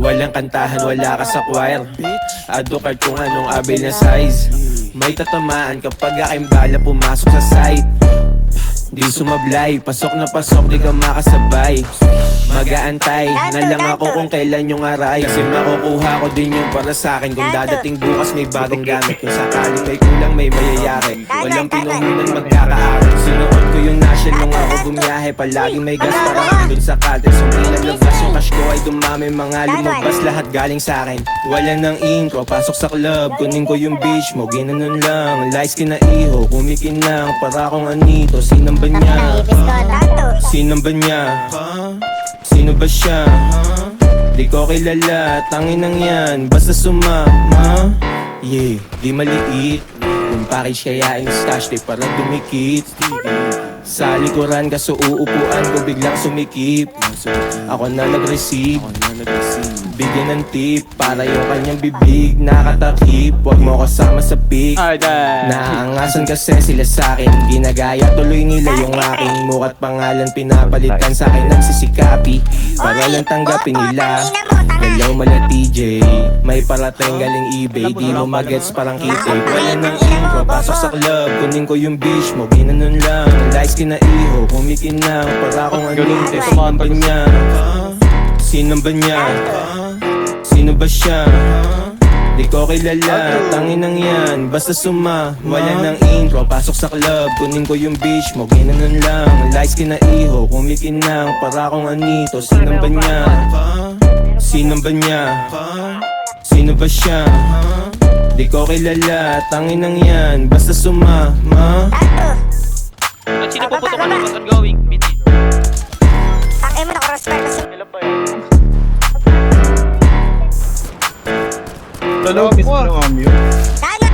Walang kantahan, wala ka sa choir. Adukart kung anong abil na size. May tatamaan kapag aking bala pumasok sa site. Di sumablay, pasok na pasok, di ka makasabay. Mag-aantay na lang ako kung kailan yung aray. Kasi makukuha ko din yung para sa'kin. Kung dadating bukas may bagong gamit. Kung sakali may kulang may mayayari. Walang pinuhunan magkakaaral. Sinuot ko yung nation nung ako bumiyahe. Palaging may gas para dun sa kaltes. Kung ilalabas yung cash ko ay dumami. Mga lumabas lahat galing sa'kin. Wala nang intro, pasok sa club. Kunin ko yung bitch mo, ginanon lang. Lights kinaiho, kumikinang. Para akong anito, sinang ba niya? Sinang ba niya? Sino ba siya? Di ko kilala, tanginang yan. Basta sumama. Yeah, di maliit. Kung package kaya yung stash di para dumikit. Sa likuran kaso uupuan ko biglang sumikip. Ako na nag-receive. Bigyan ng tip para yung kanyang bibig nakatakip. Huwag mo kasama sa pic. Naangasan kasi sila sa'kin. Ginagaya tuloy nila yung aking muka't pangalan. Pinapalitan sa'kin ng sisikapi para lang tanggapin nila. Hello mala TJ, may parating galing eBay. Di mo magets parang kitay. Wala nang intro, pasok sa club. Kunin ko yung bitch mo, ginanon lang. Lights kinaiho, kumikinang. Para akong anite, sino ba niya? Sino ba niya? Sino ba siya? Di ko kilala, tanginang yan. Basta suma, wala nang intro. Pasok sa club, kunin ko yung bitch mo, ginanon lang. Lights kinaiho, kumikinang. Para akong anito, sino ba niya? Sino ba niya? Sino ba siya? Di ko kilala, tanginang yan. Basta sumama. At sino puputok ka naman ongoing? BT. Takay mo na crossfire kasi. Ilan ba yun? Talo, miss mo ang mute. Dano!